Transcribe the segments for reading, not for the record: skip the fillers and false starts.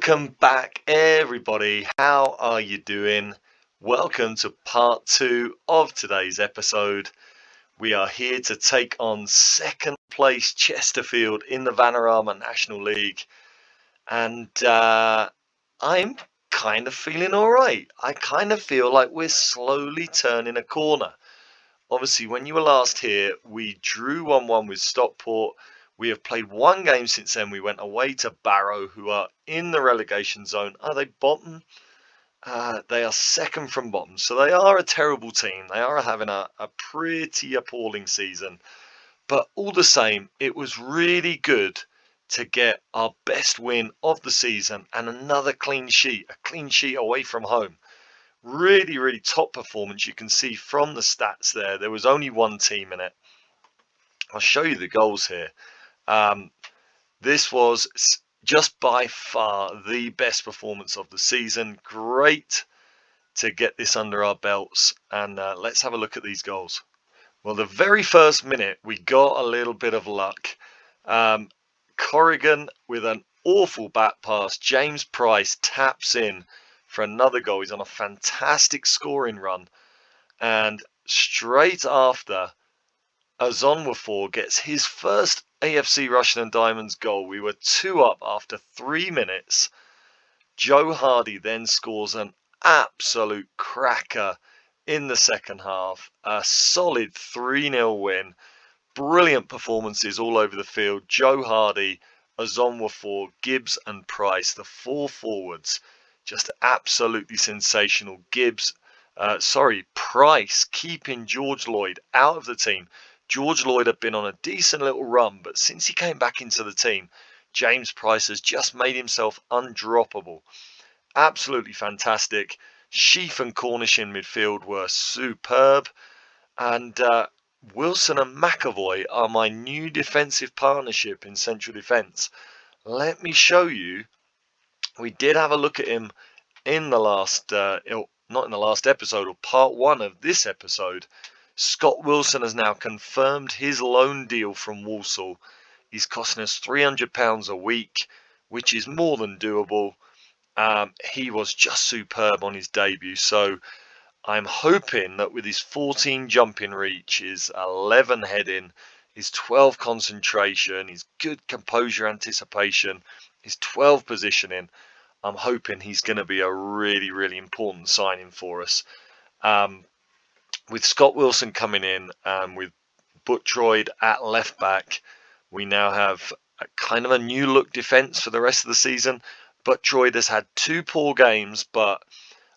Welcome back, everybody. How are you doing? Welcome to part 2 of today's episode. We are here to take on second place Chesterfield in the Vanarama National League. And I'm kind of feeling all right. I kind of feel like we're slowly turning a corner. Obviously, when you were last here, we drew 1-1 with Stockport. We have played one game since then. We went away to Barrow, who are in the relegation zone. Are they bottom? They are second from bottom. So they are a terrible team. They are having a pretty appalling season. But all the same, it was really good to get our best win of the season and another clean sheet, a clean sheet away from home. Really, really top performance. You can see from the stats there, there was only one team in it. I'll show you the goals here. This was just by far the best performance of the season. Great to get this under our belts. And let's have a look at these goals. Well, the very first minute, we got a little bit of luck. Corrigan with an awful back pass. James Price taps in for another goal. He's on a fantastic scoring run. And straight after, Azonwafor gets his first AFC Rushden Diamonds goal. We were 2 up after 3 minutes. Joe Hardy then scores an absolute cracker in the second half. A solid 3-0 win. Brilliant performances all over the field. Joe Hardy, Azonwafor, Gibbs and Price, the 4 forwards, just absolutely sensational. Price keeping George Lloyd out of the team. George Lloyd had been on a decent little run, but since he came back into the team, James Price has just made himself undroppable. Absolutely fantastic. Sheaf and Cornish in midfield were superb. And Wilson and McAvoy are my new defensive partnership in central defence. Let me show you. We did have a look at him in the last, not in the last episode, or part 1 of this episode. Scott Wilson has now confirmed his loan deal from Walsall. He's costing us £300 a week, which is more than doable. He was just superb on his debut. So I'm hoping that with his 14 jumping reach, his 11 heading, his 12 concentration, his good composure anticipation, his 12 positioning, I'm hoping he's going to be a really, really important signing for us. With Scott Wilson coming in, with Buttroyd at left back, we now have a kind of a new look defence for the rest of the season. Buttroyd has had 2 poor games, but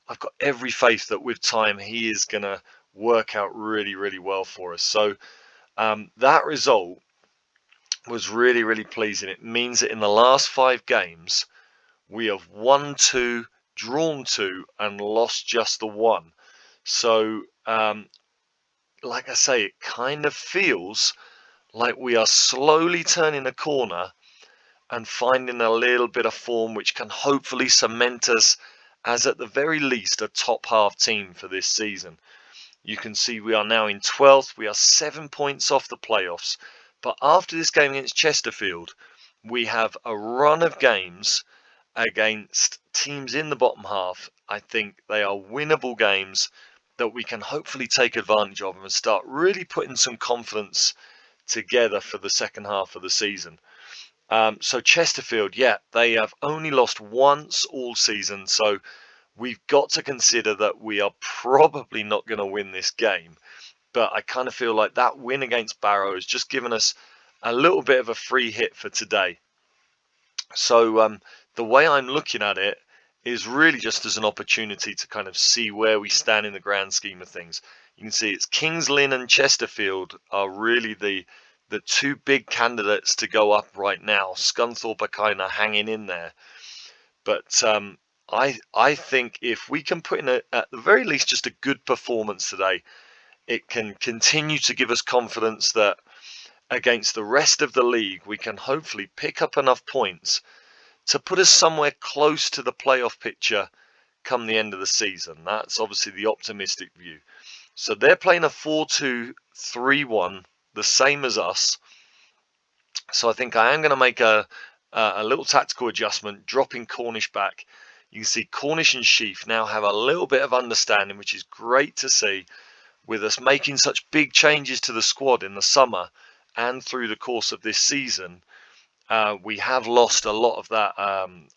I've got every faith that with time he is going to work out really, really well for us. So that result was really, really pleasing. It means that in the last 5 games, we have won 2, drawn 2, and lost just the 1. So, like I say, it kind of feels like we are slowly turning a corner and finding a little bit of form which can hopefully cement us as at the very least a top half team for this season. You can see we are now in 12th. We are 7 points off the playoffs. But after this game against Chesterfield, we have a run of games against teams in the bottom half. I think they are winnable games that we can hopefully take advantage of and start really putting some confidence together for the second half of the season. So Chesterfield, yeah, they have only lost once all season. So we've got to consider that we are probably not going to win this game. But I kind of feel like that win against Barrow has just given us a little bit of a free hit for today. So the way I'm looking at it is really just as an opportunity to kind of see where we stand in the grand scheme of things. You can see it's Kings Lynn and Chesterfield are really the 2 big candidates to go up right now. Scunthorpe are kind of hanging in there. But I think if we can put in at the very least just a good performance today, it can continue to give us confidence that against the rest of the league, we can hopefully pick up enough points to put us somewhere close to the playoff picture come the end of the season. That's obviously the optimistic view. So they're playing a 4-2-3-1, the same as us. So I think I am going to make a a little tactical adjustment, dropping Cornish back. You can see Cornish and Sheaf now have a little bit of understanding, which is great to see. With us making such big changes to the squad in the summer and through the course of this season, we have lost a lot of that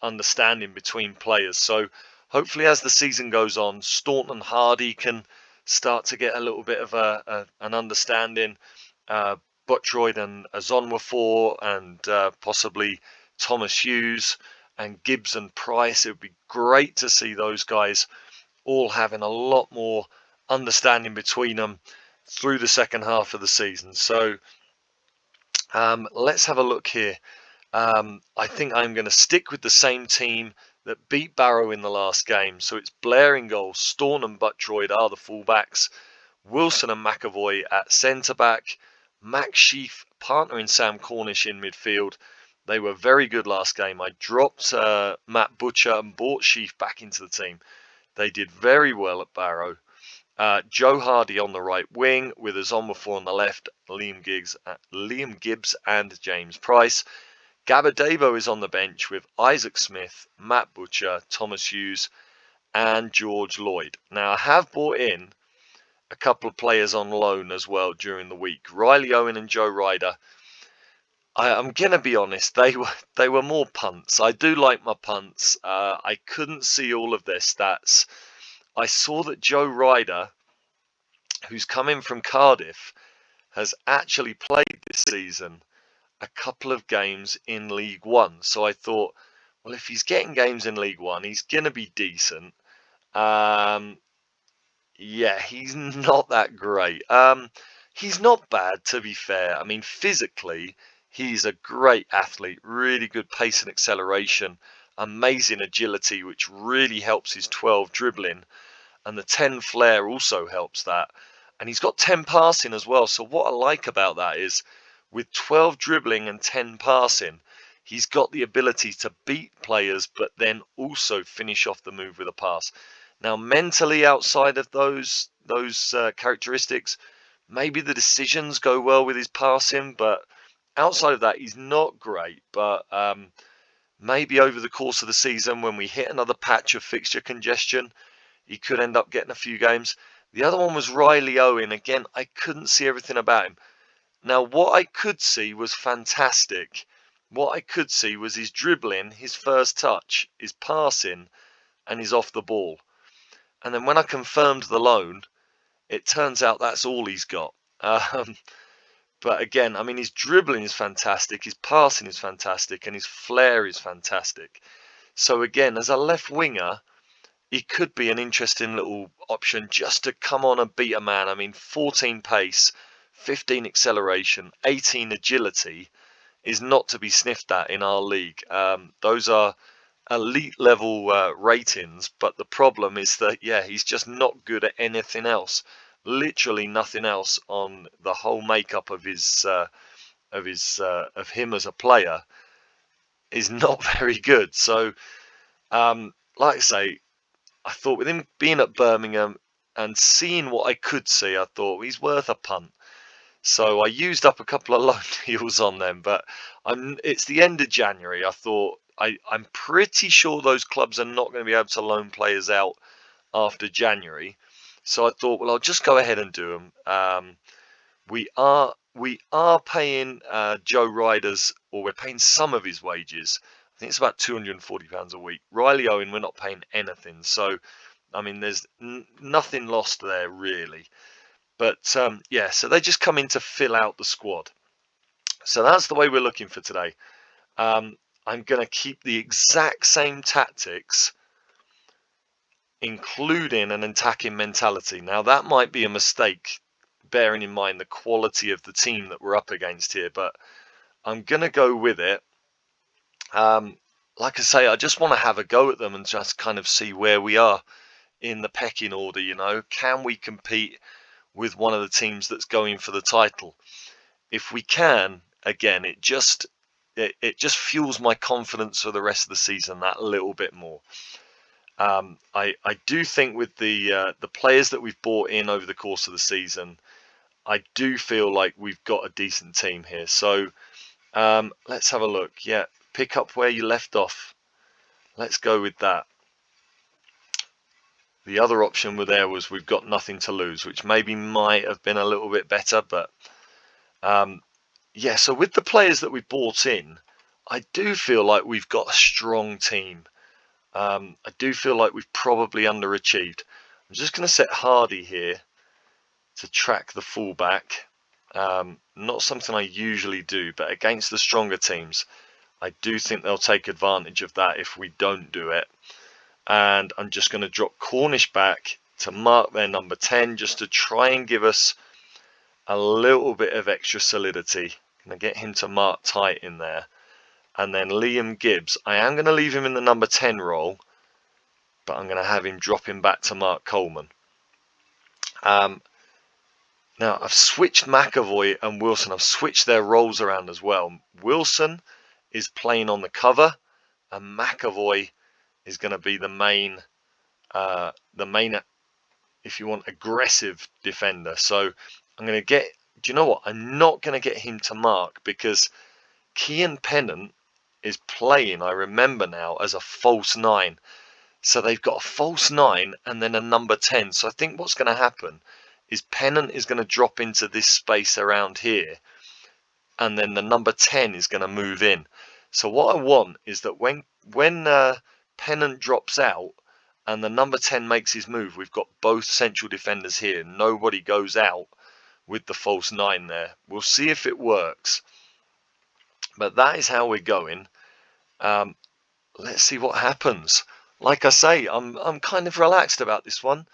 understanding between players. So hopefully as the season goes on, Staunton and Hardy can start to get a little bit of an understanding. Buttroyd and Azonwafor and possibly Thomas Hughes and Gibbs and Price. It would be great to see those guys all having a lot more understanding between them through the second half of the season. So let's have a look here. I think I'm going to stick with the same team that beat Barrow in the last game. So it's Blair in goal, Staunton and Buttroyd are the fullbacks, Wilson and McAvoy at centre-back, Max Sheaf partnering Sam Cornish in midfield. They were very good last game. I dropped Matt Butcher and brought Sheaf back into the team. They did very well at Barrow. Joe Hardy on the right wing with Azonwafor on the left, Liam Gibbs and James Price. Gabadebo is on the bench with Isaac Smith, Matt Butcher, Thomas Hughes and George Lloyd. Now I have brought in a couple of players on loan as well during the week. Riley Owen and Joe Ryder. I'm going to be honest, they were more punts. I do like my punts. I couldn't see all of their stats. I saw that Joe Ryder, who's come in from Cardiff, has actually played this season a couple of games in League One. So I thought, well, if he's getting games in League One, he's going to be decent. Yeah, he's not that great. He's not bad, to be fair. I mean, physically, he's a great athlete, really good pace and acceleration, amazing agility, which really helps his 12 dribbling. And the 10 flair also helps that. And he's got 10 passing as well. So what I like about that is with 12 dribbling and 10 passing, he's got the ability to beat players, but then also finish off the move with a pass. Now, mentally, outside of those characteristics, maybe the decisions go well with his passing, but outside of that, he's not great. But maybe over the course of the season, when we hit another patch of fixture congestion, he could end up getting a few games. The other one was Riley Owen. Again, I couldn't see everything about him. Now, what I could see was fantastic. What I could see was his dribbling, his first touch, his passing, and his off the ball. And then when I confirmed the loan, it turns out that's all he's got. But again, I mean, his dribbling is fantastic, his passing is fantastic, and his flair is fantastic. So again, as a left winger, he could be an interesting little option just to come on and beat a man. I mean, 14 pace, 15 acceleration, 18 agility is not to be sniffed at in our league. Those are elite level ratings, but the problem is that, yeah, he's just not good at anything else. Literally nothing else on the whole makeup of him as a player is not very good. So, like I say, I thought with him being at Birmingham and seeing what I could see, I thought he's worth a punt. So I used up a couple of loan deals on them, but it's the end of January. I thought I'm pretty sure those clubs are not going to be able to loan players out after January. So I thought, well, I'll just go ahead and do them. We are paying Joe Ryder's, or we're paying some of his wages. I think it's about £240 a week. Riley Owen, we're not paying anything. So, I mean, there's nothing lost there, really. But, yeah, so they just come in to fill out the squad. So that's the way we're looking for today. I'm going to keep the exact same tactics, including an attacking mentality. Now, that might be a mistake, bearing in mind the quality of the team that we're up against here. But I'm going to go with it. Like I say, I just want to have a go at them and just kind of see where we are in the pecking order. You know, can we compete with one of the teams that's going for the title? If we can, again, it just fuels my confidence for the rest of the season that little bit more. I do think with the players that we've bought in over the course of the season, I do feel like we've got a decent team here. So let's have a look. Yeah, Pick up where you left off. Let's go with that. The other option was we've got nothing to lose, which maybe might have been a little bit better, but yeah, so with the players that we bought in, I do feel like we've got a strong team. I do feel like we've probably underachieved. I'm just going to set Hardy here to track the fullback. Not something I usually do, but against the stronger teams, I do think they'll take advantage of that if we don't do it. And I'm just going to drop Cornish back to mark their number 10, just to try and give us a little bit of extra solidity. Going to get him to mark tight in there. And then Liam Gibbs, I am going to leave him in the number 10 role, but I'm going to have him drop him back to Mark Coleman. Now, I've switched McAvoy and Wilson. I've switched their roles around as well. Wilson is playing on the cover, and McAvoy is going to be the main, if you want, aggressive defender. So I'm going to get, do you know what? I'm not going to get him to mark because Kean Pennant is playing, I remember now, as a false 9. So they've got a false 9 and then a number 10. So I think what's going to happen is Pennant is going to drop into this space around here, and then the number 10 is going to move in. So what I want is that when Pennant drops out and the number 10 makes his move, we've got both central defenders here. Nobody goes out with the false 9 there. We'll see if it works. But that is how we're going. Let's see what happens. Like I say, I'm kind of relaxed about this one.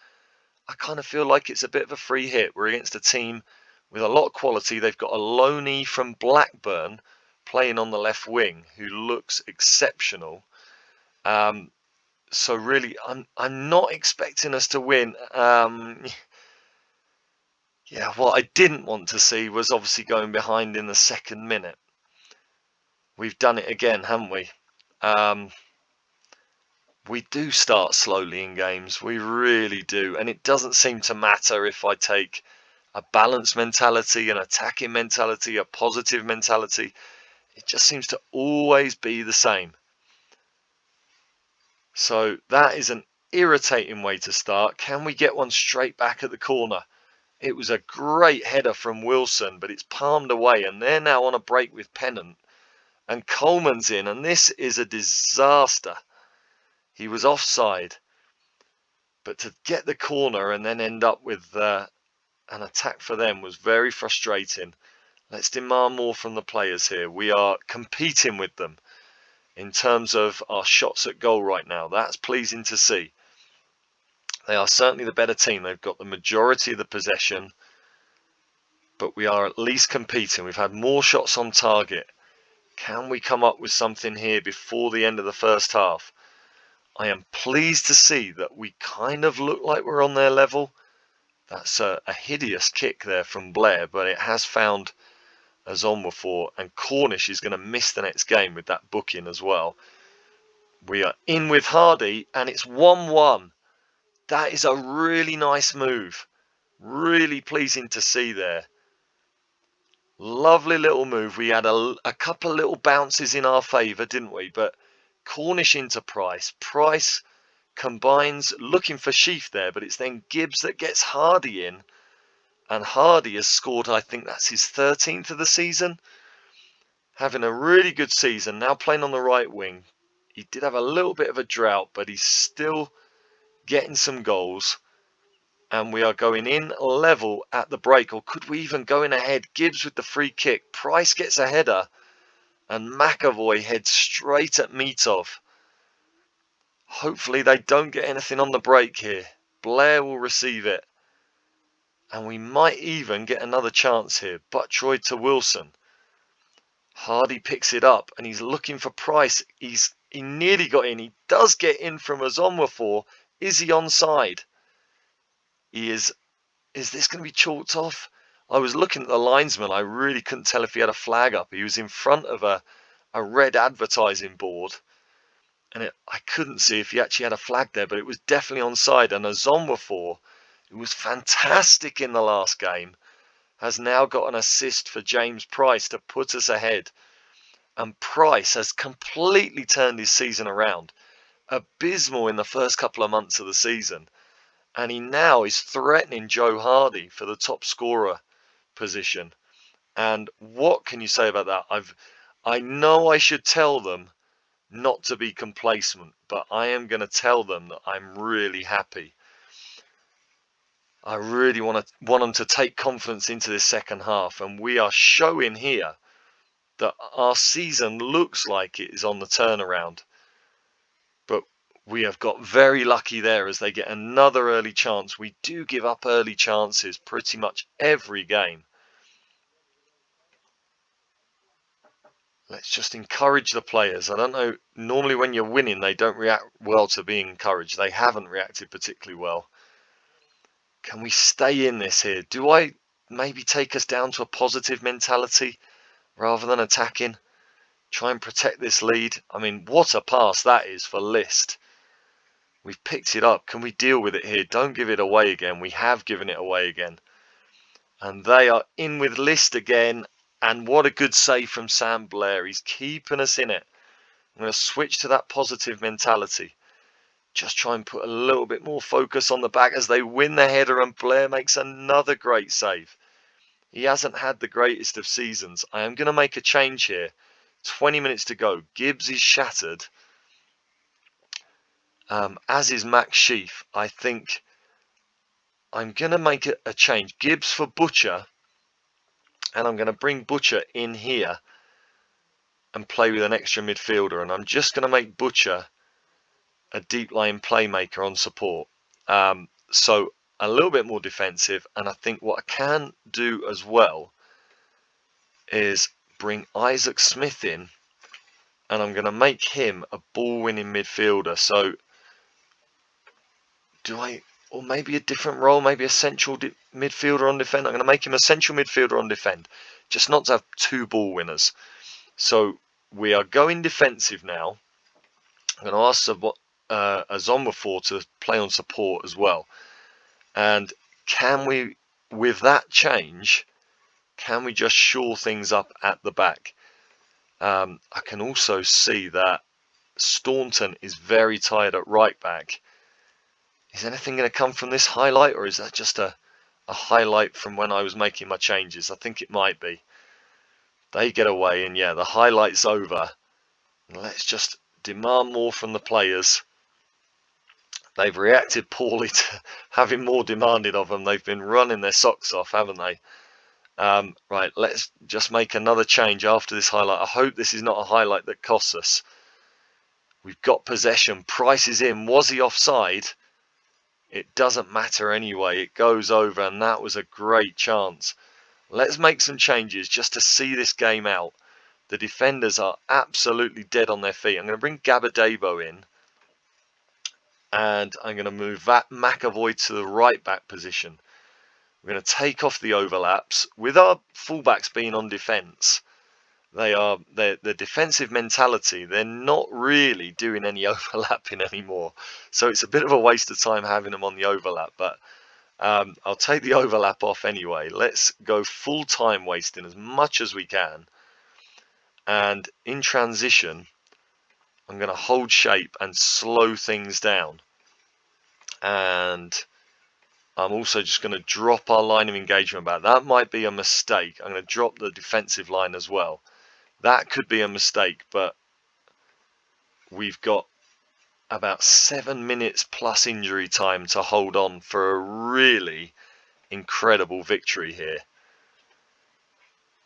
I kind of feel like it's a bit of a free hit. We're against a team with a lot of quality. They've got a loanee from Blackburn playing on the left wing who looks exceptional. So really, I'm not expecting us to win. Yeah, what I didn't want to see was obviously going behind in the second minute. We've done it again, haven't we? We do start slowly in games. We really do. And it doesn't seem to matter if I take a balanced mentality, an attacking mentality, a positive mentality. It just seems to always be the same. So that is an irritating way to start. Can we get one straight back at the corner? It was a great header from Wilson, but it's palmed away. And they're now on a break with Pennant. And Coleman's in. And this is a disaster. He was offside, but to get the corner and then end up with an attack for them was very frustrating. Let's demand more from the players here. We are competing with them in terms of our shots at goal right now. That's pleasing to see. They are certainly the better team. They've got the majority of the possession, but we are at least competing. We've had more shots on target. Can we come up with something here before the end of the first half? I am pleased to see that we kind of look like we're on their level. That's a hideous kick there from Blair, but it has found Azonwafor, and Cornish is going to miss the next game with that booking as well. We are in with Hardy, and it's 1-1. That is a really nice move. Really pleasing to see there. Lovely little move. We had a couple of little bounces in our favour, didn't we? But Cornish into Price. Price combines, looking for Sheaf there, but it's then Gibbs that gets Hardy in. And Hardy has scored, I think that's his 13th of the season. Having a really good season, now playing on the right wing. He did have a little bit of a drought, but he's still getting some goals. And we are going in level at the break. Or could we even go in ahead? Gibbs with the free kick. Price gets a header. And McAvoy heads straight at Mitov. Hopefully they don't get anything on the break here. Blair will receive it. And we might even get another chance here. Buttroyd to Wilson. Hardy picks it up and he's looking for Price. He nearly got in. He does get in from Azonwafor. Is he onside? He is. Is this going to be chalked off? I was looking at the linesman. I really couldn't tell if he had a flag up. He was in front of a red advertising board. And I couldn't see if he actually had a flag there. But it was definitely onside. And Azonwafor, who was fantastic in the last game, has now got an assist for James Price to put us ahead. And Price has completely turned his season around. Abysmal in the first couple of months of the season. And he now is threatening Joe Hardy for the top scorer position. And what can you say about that? I know I should tell them not to be complacent, but I am going to tell them that I'm really happy. I really want them to take confidence into this second half, and we are showing here that our season looks like it is on the turnaround. But we have got very lucky there as they get another early chance. We do give up early chances pretty much every game. Let's just encourage the players. I don't know, normally when you're winning, they don't react well to being encouraged. They haven't reacted particularly well. Can we stay in this here? Do I maybe take us down to a positive mentality rather than attacking? Try and protect this lead. I mean, what a pass that is for List. We've picked it up. Can we deal with it here? Don't give it away again. We have given it away again. And they are in with List again. And what a good save from Sam Blair. He's keeping us in it. I'm going to switch to that positive mentality. Just try and put a little bit more focus on the back as they win the header, and Blair makes another great save. He hasn't had the greatest of seasons. I am going to make a change here. 20 minutes to go. Gibbs is shattered. As is Max Sheaf. I think I'm going to make a change. Gibbs for Butcher. And I'm going to bring Butcher in here and play with an extra midfielder. And I'm just going to make Butcher a deep line playmaker on support. So a little bit more defensive. And I think what I can do as well is bring Isaac Smith in. And I'm going to make him a ball-winning midfielder. So or maybe a different role, maybe a central midfielder on defend. I'm going to make him a central midfielder on defend, just not to have two ball winners. So we are going defensive now. I'm going to ask Azonwafor to play on support as well. And can we, with that change, can we just shore things up at the back? I can also see that Staunton is very tired at right back. Is anything going to come from this highlight, or is that just a highlight from when I was making my changes? I think it might be. They get away, and yeah, the highlight's over. Let's just demand more from the players. They've reacted poorly to having more demanded of them. They've been running their socks off, haven't they? Right, let's just make another change after this highlight. I hope this is not a highlight that costs us. We've got possession. Price is in. Was he offside? It doesn't matter anyway. It goes over, and that was a great chance. Let's make some changes just to see this game out. The defenders are absolutely dead on their feet. I'm going to bring Gabadebo in. And I'm going to move that McAvoy to the right back position. We're going to take off the overlaps. With our fullbacks being on defence, their defensive mentality, they're not really doing any overlapping anymore. So it's a bit of a waste of time having them on the overlap, but I'll take the overlap off anyway. Let's go full time wasting as much as we can. And in transition, I'm going to hold shape and slow things down. And I'm also just going to drop our line of engagement back. That might be a mistake. I'm going to drop the defensive line as well. That could be a mistake, but we've got about 7 minutes plus injury time to hold on for a really incredible victory here.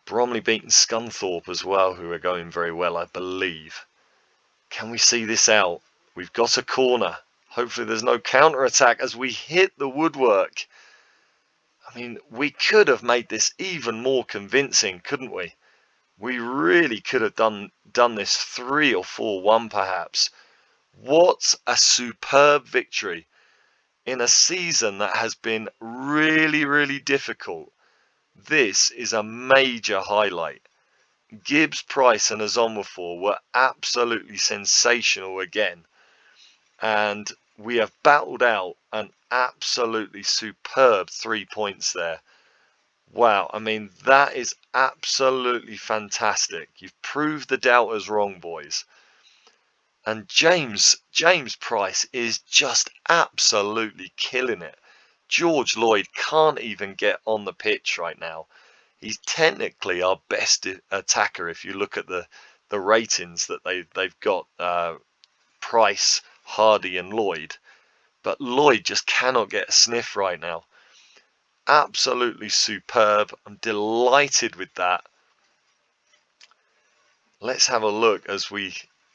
Bromley beaten Scunthorpe as well, who are going very well, I believe. Can we see this out? We've got a corner. Hopefully there's no counter-attack as we hit the woodwork. I mean, we could have made this even more convincing, couldn't we? We really could have done this 3 or 4-1 perhaps. What a superb victory in a season that has been really, really difficult. This is a major highlight. Gibbs, Price and Azonwafor were absolutely sensational again. And we have battled out an absolutely superb 3 points there. Wow, I mean, that is absolutely fantastic. You've proved the doubters wrong, boys. And James Price is just absolutely killing it. George Lloyd can't even get on the pitch right now. He's technically our best attacker if you look at the ratings that they've got. Price, Hardy, and Lloyd. But Lloyd just cannot get a sniff right now. Absolutely superb. I'm delighted with that. Let's have a look as we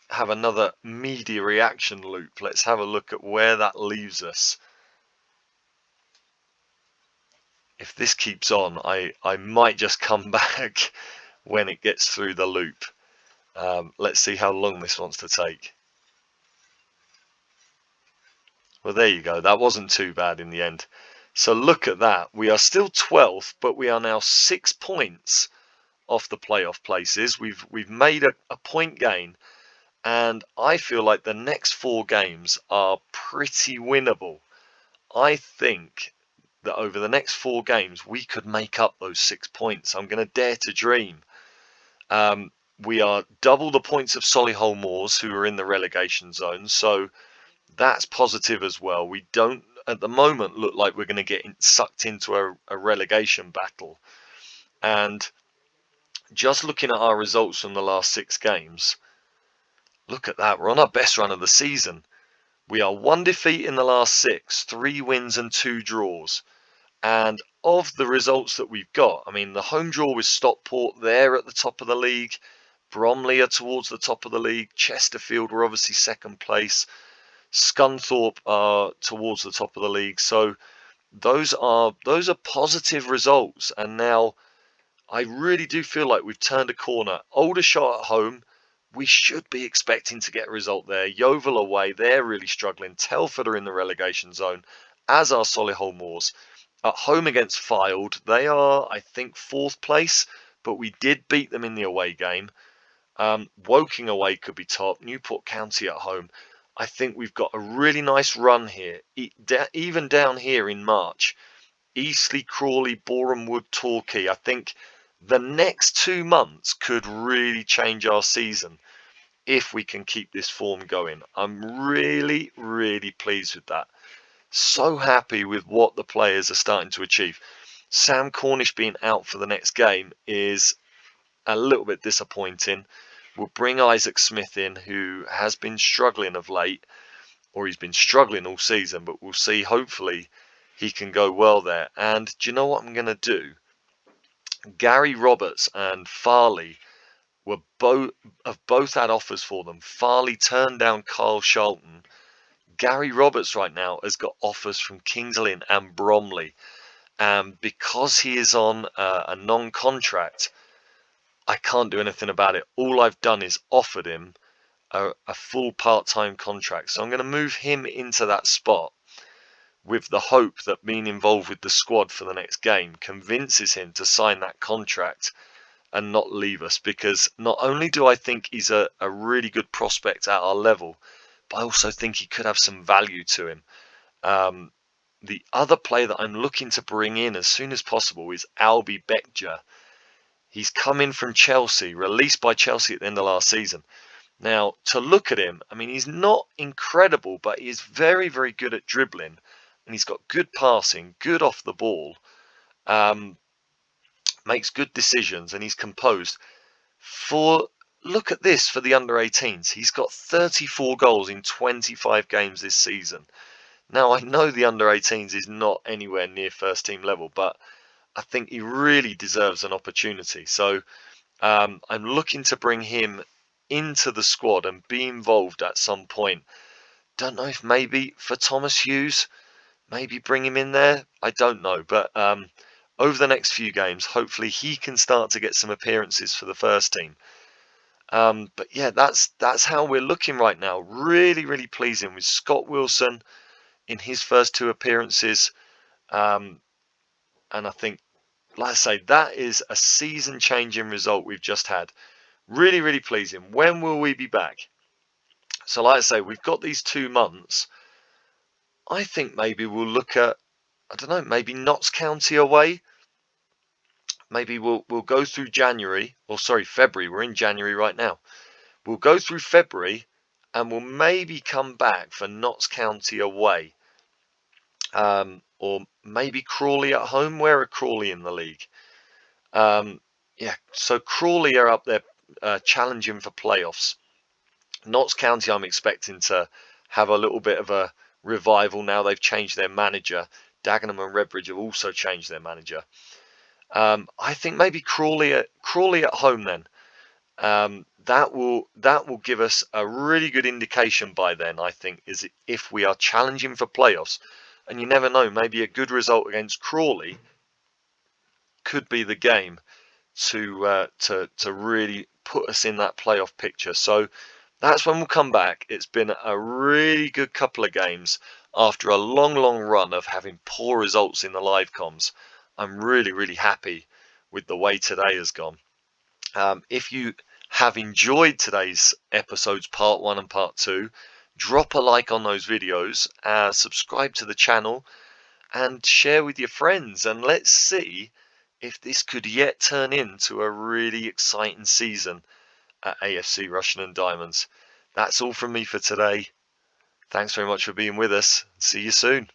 have another media reaction loop. Let's have a look at where that leaves us. If this keeps on, I might just come back when it gets through the loop. Let's see how long this wants to take. Well, there you go. That wasn't too bad in the end. So look at that. We are still 12th, but we are now 6 points off the playoff places. We've made a point gain, and I feel like the next 4 games are pretty winnable. I think that over the next 4 games we could make up those 6 points. I'm going to dare to dream. We are double the points of Solihull Moors, who are in the relegation zone, so that's positive as well. We don't at the moment look like we're going to get sucked into a relegation battle. And just looking at our results from the last 6 games, look at that. We're on our best run of the season. We are 1 defeat in the last 6, 3 wins and 2 draws. And of the results that we've got, I mean, the home draw with Stockport, they're at the top of the league. Bromley are towards the top of the league. Chesterfield were obviously second place. Scunthorpe are towards the top of the league. So those are positive results. And now I really do feel like we've turned a corner. Aldershot at home, we should be expecting to get a result there. Yeovil away, they're really struggling. Telford are in the relegation zone, as are Solihull Moors. At home against Fylde, they are, I think, 4th place, but we did beat them in the away game. Woking away could be top. Newport County at home. I think we've got a really nice run here, even down here in March. Eastleigh, Crawley, Boreham Wood, Torquay. I think the next 2 months could really change our season if we can keep this form going. I'm really, really pleased with that. So happy with what the players are starting to achieve. Sam Cornish being out for the next game is a little bit disappointing. We'll bring Isaac Smith in, who has been struggling of late, or he's been struggling all season, but we'll see. Hopefully he can go well there. And do you know what I'm going to do? Gary Roberts and Farley have both had offers for them. Farley turned down Carl Charlton. Gary Roberts right now has got offers from Kings Lynn and Bromley. And because he is on a non-contract, I can't do anything about it. All I've done is offered him a full part-time contract. So I'm going to move him into that spot with the hope that being involved with the squad for the next game convinces him to sign that contract and not leave us. Because not only do I think he's a really good prospect at our level, but I also think he could have some value to him. The other player that I'm looking to bring in as soon as possible is Albie Bekja. He's come in from Chelsea, released by Chelsea at the end of last season. Now, to look at him, I mean, he's not incredible, but he is very, very good at dribbling. And he's got good passing, good off the ball, makes good decisions, and he's composed. Look at this for the under-18s. He's got 34 goals in 25 games this season. Now, I know the under-18s is not anywhere near first-team level, but I think he really deserves an opportunity. So I'm looking to bring him into the squad and be involved at some point. Don't know if maybe for Thomas Hughes, maybe bring him in there. I don't know. But over the next few games, hopefully he can start to get some appearances for the first team. But yeah, that's how we're looking right now. Really, really pleasing with Scott Wilson in his first 2 appearances. And I think, like I say, that is a season-changing result we've just had. Really, really pleasing. When will we be back? So, like I say, we've got these 2 months. I think maybe we'll look at, I don't know, maybe Notts County away. maybe we'll go through January, or sorry, February. We're in January right now. We'll go through February, and we'll maybe come back for Notts County away, or maybe Crawley at home. Where are Crawley in the league? Yeah, so Crawley are up there challenging for playoffs. Notts County, I'm expecting to have a little bit of a revival now. They've changed their manager. Dagenham and Redbridge have also changed their manager. I think maybe Crawley at home then. That will give us a really good indication by then, I think, is if we are challenging for playoffs. And you never know, maybe a good result against Crawley could be the game to really put us in that playoff picture. So that's when we'll come back. It's been a really good couple of games after a long run of having poor results in the live comms. I'm really happy with the way today has gone. If you have enjoyed today's episodes, part 1 and part 2, drop a like on those videos, subscribe to the channel, and share with your friends. And let's see if this could yet turn into a really exciting season at AFC Rushden and Diamonds. That's all from me for today. Thanks very much for being with us. See you soon.